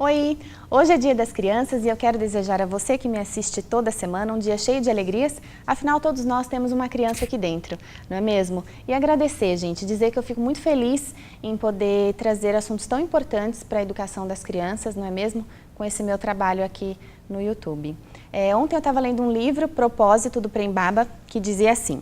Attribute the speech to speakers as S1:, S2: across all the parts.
S1: Oi! Hoje é Dia das Crianças e eu quero desejar a você que me assiste toda semana um dia cheio de alegrias, afinal todos nós temos uma criança aqui dentro, não é mesmo? E agradecer, gente, dizer que eu fico muito feliz em poder trazer assuntos tão importantes para a educação das crianças, não é mesmo? Com esse meu trabalho aqui no YouTube. Ontem eu estava lendo um livro, Propósito, do Prem Baba, que dizia assim: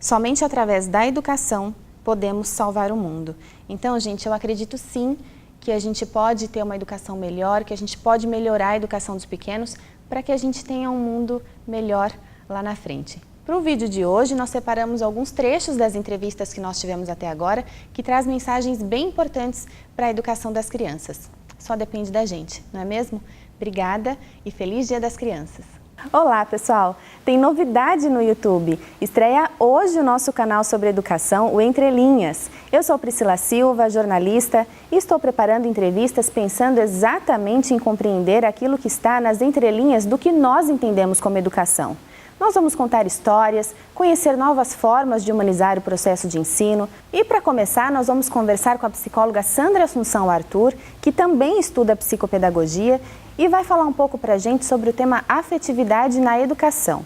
S1: somente através da educação podemos salvar o mundo. Então, gente, eu acredito sim que a gente pode ter uma educação melhor, que a gente pode melhorar a educação dos pequenos para que a gente tenha um mundo melhor lá na frente. Para o vídeo de hoje, nós separamos alguns trechos das entrevistas que nós tivemos até agora, que traz mensagens bem importantes para a educação das crianças. Só depende da gente, não é mesmo? Obrigada e feliz Dia das Crianças! Olá, pessoal! Tem novidade no YouTube. Estreia hoje o nosso canal sobre educação, o Entre Linhas. Eu sou Priscila Silva, jornalista, e estou preparando entrevistas pensando exatamente em compreender aquilo que está nas entrelinhas do que nós entendemos como educação. Nós vamos contar histórias, conhecer novas formas de humanizar o processo de ensino e, para começar, nós vamos conversar com a psicóloga Sandra Assunção Arthur, que também estuda psicopedagogia e vai falar um pouco para a gente sobre o tema afetividade na educação.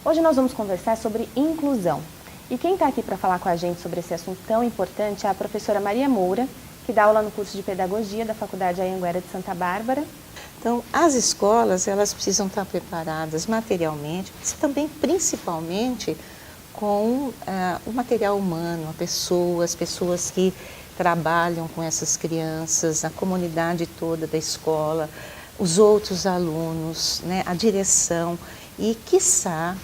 S1: Hoje nós vamos conversar sobre inclusão. E quem está aqui para falar com a gente sobre esse assunto tão importante é a professora Maria Moura, que dá aula no curso de Pedagogia da Faculdade Anhanguera de Santa Bárbara.
S2: Então, as escolas, elas precisam estar preparadas materialmente, mas também, principalmente, com o material humano, as pessoas que trabalham com essas crianças, a comunidade toda da escola, os outros alunos, né, a direção e, quiçá,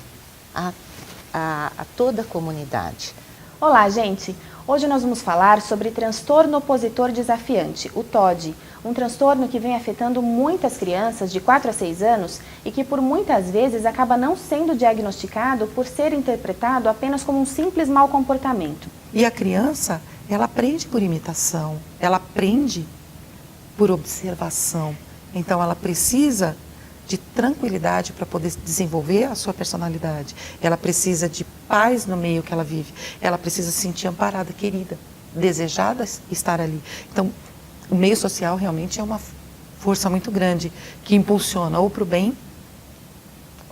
S2: a toda a comunidade.
S1: Olá, gente! Hoje nós vamos falar sobre transtorno opositor desafiante, o TOD, um transtorno que vem afetando muitas crianças de 4 a 6 anos e que por muitas vezes acaba não sendo diagnosticado por ser interpretado apenas como um simples mau comportamento.
S3: E a criança, ela aprende por imitação, ela aprende por observação. Então ela precisa de tranquilidade para poder desenvolver a sua personalidade. Ela precisa de paz no meio que ela vive. Ela precisa se sentir amparada, querida, desejada estar ali. Então, o meio social realmente é uma força muito grande que impulsiona ou para o bem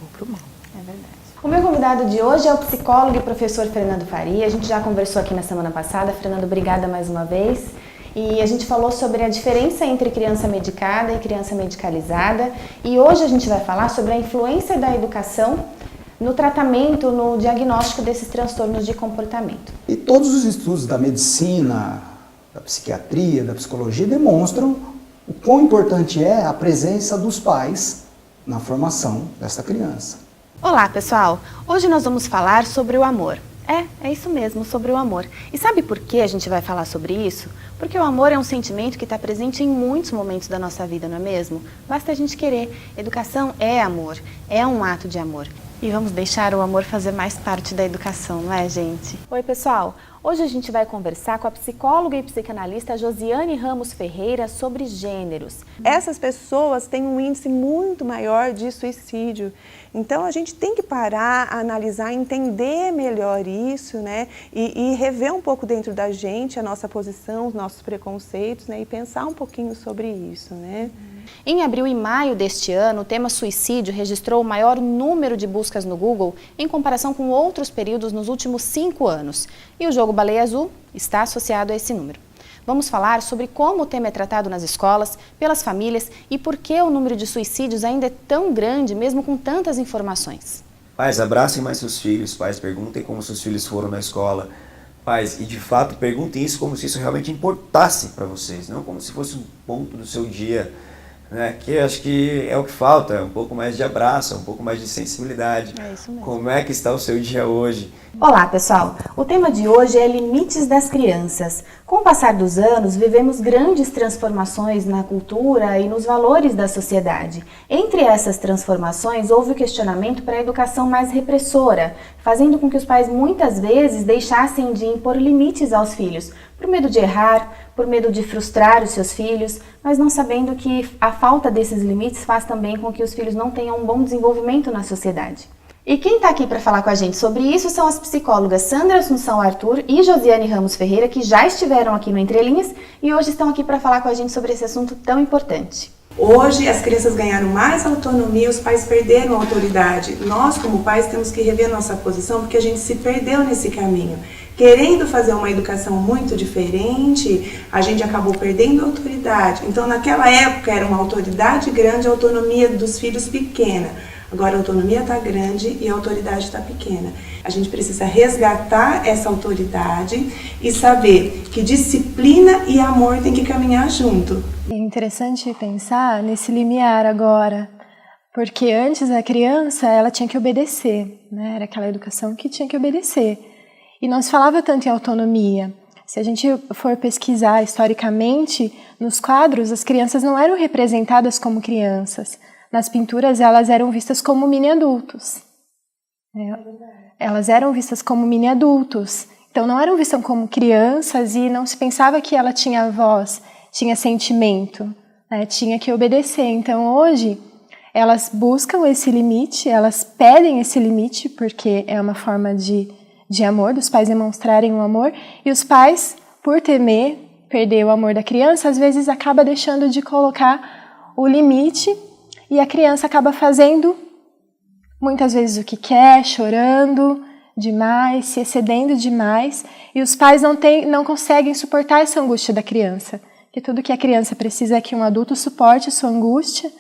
S3: ou para o mal.
S1: É verdade. O meu convidado de hoje é o psicólogo e professor Fernando Faria. A gente já conversou aqui na semana passada. Fernando, obrigada mais uma vez. E a gente falou sobre a diferença entre criança medicada e criança medicalizada. E hoje a gente vai falar sobre a influência da educação no tratamento, no diagnóstico desses transtornos de comportamento.
S4: E todos os estudos da medicina, da psiquiatria, da psicologia demonstram o quão importante é a presença dos pais na formação dessa criança.
S1: Olá, pessoal! Hoje nós vamos falar sobre o amor. É isso mesmo, sobre o amor. E sabe por que a gente vai falar sobre isso? Porque o amor é um sentimento que está presente em muitos momentos da nossa vida, não é mesmo? Basta a gente querer. Educação é amor, é um ato de amor. E vamos deixar o amor fazer mais parte da educação, não é, gente? Oi, pessoal! Hoje a gente vai conversar com a psicóloga e psicanalista Josiane Ramos Ferreira sobre gêneros.
S5: Essas pessoas têm um índice muito maior de suicídio. Então a gente tem que parar, analisar, entender melhor isso, né? E rever um pouco dentro da gente a nossa posição, os nossos preconceitos, né? E pensar um pouquinho sobre isso, né?
S1: Em abril e maio deste ano, o tema suicídio registrou o maior número de buscas no Google em comparação com outros períodos nos últimos 5 anos. E o jogo Baleia Azul está associado a esse número. Vamos falar sobre como o tema é tratado nas escolas, pelas famílias e por que o número de suicídios ainda é tão grande, mesmo com tantas informações.
S6: Pais, abracem mais seus filhos, pais, perguntem como seus filhos foram na escola. Pais, e de fato perguntem isso como se isso realmente importasse para vocês, não como se fosse um ponto do seu dia. Que acho que é o que falta, um pouco mais de abraço, um pouco mais de sensibilidade.
S1: É isso mesmo.
S6: Como é que está o seu dia hoje?
S1: Olá, pessoal! O tema de hoje é limites das crianças. Com o passar dos anos, vivemos grandes transformações na cultura e nos valores da sociedade. Entre essas transformações, houve o questionamento para a educação mais repressora, fazendo com que os pais muitas vezes deixassem de impor limites aos filhos, por medo de errar, por medo de frustrar os seus filhos, mas não sabendo que a falta desses limites faz também com que os filhos não tenham um bom desenvolvimento na sociedade. E quem está aqui para falar com a gente sobre isso são as psicólogas Sandra Assunção Arthur e Josiane Ramos Ferreira, que já estiveram aqui no Entre Linhas e hoje estão aqui para falar com a gente sobre esse assunto tão importante.
S5: Hoje as crianças ganharam mais autonomia, os pais perderam a autoridade. Nós, como pais, temos que rever nossa posição porque a gente se perdeu nesse caminho. Querendo fazer uma educação muito diferente, a gente acabou perdendo a autoridade. Então, naquela época, era uma autoridade grande, a autonomia dos filhos pequena. Agora, a autonomia está grande e a autoridade está pequena. A gente precisa resgatar essa autoridade e saber que disciplina e amor têm que caminhar junto.
S7: É interessante pensar nesse limiar agora, porque antes a criança ela tinha que obedecer, né? Era aquela educação que tinha que obedecer. E não se falava tanto em autonomia. Se a gente for pesquisar historicamente, nos quadros as crianças não eram representadas como crianças. Nas pinturas elas eram vistas como mini-adultos. Elas eram vistas como mini-adultos. Então não eram vistas como crianças e não se pensava que ela tinha voz, tinha sentimento, né? Tinha que obedecer. Então hoje elas buscam esse limite, elas pedem esse limite porque é uma forma de amor, dos pais demonstrarem o amor, e os pais, por temer perder o amor da criança, às vezes acaba deixando de colocar o limite e a criança acaba fazendo muitas vezes o que quer, chorando demais, se excedendo demais, e os pais não conseguem suportar essa angústia da criança, que tudo que a criança precisa é que um adulto suporte sua angústia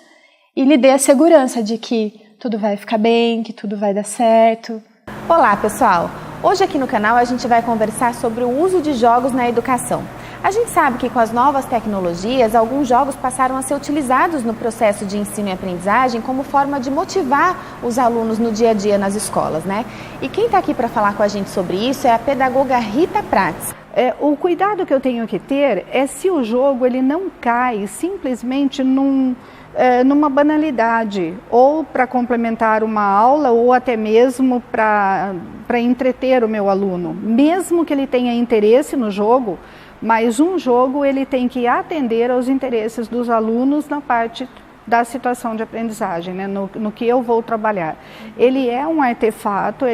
S7: e lhe dê a segurança de que tudo vai ficar bem, que tudo vai dar certo.
S1: Olá, pessoal! Hoje aqui no canal a gente vai conversar sobre o uso de jogos na educação. A gente sabe que com as novas tecnologias, alguns jogos passaram a ser utilizados no processo de ensino e aprendizagem como forma de motivar os alunos no dia a dia nas escolas, né? E quem está aqui para falar com a gente sobre isso é a pedagoga Rita Prats.
S8: O cuidado que eu tenho que ter é se o jogo ele não cai simplesmente numa banalidade, ou para complementar uma aula, ou até mesmo para entreter o meu aluno. Mesmo que ele tenha interesse no jogo, mas um jogo ele tem que atender aos interesses dos alunos na parte da situação de aprendizagem, né? no que eu vou trabalhar. Ele é um artefato,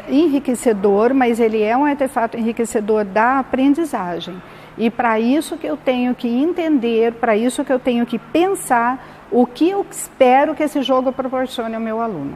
S8: enriquecedor, mas ele é um artefato enriquecedor da aprendizagem. E para isso que eu tenho que entender, para isso que eu tenho que pensar o que eu espero que esse jogo proporcione ao meu aluno.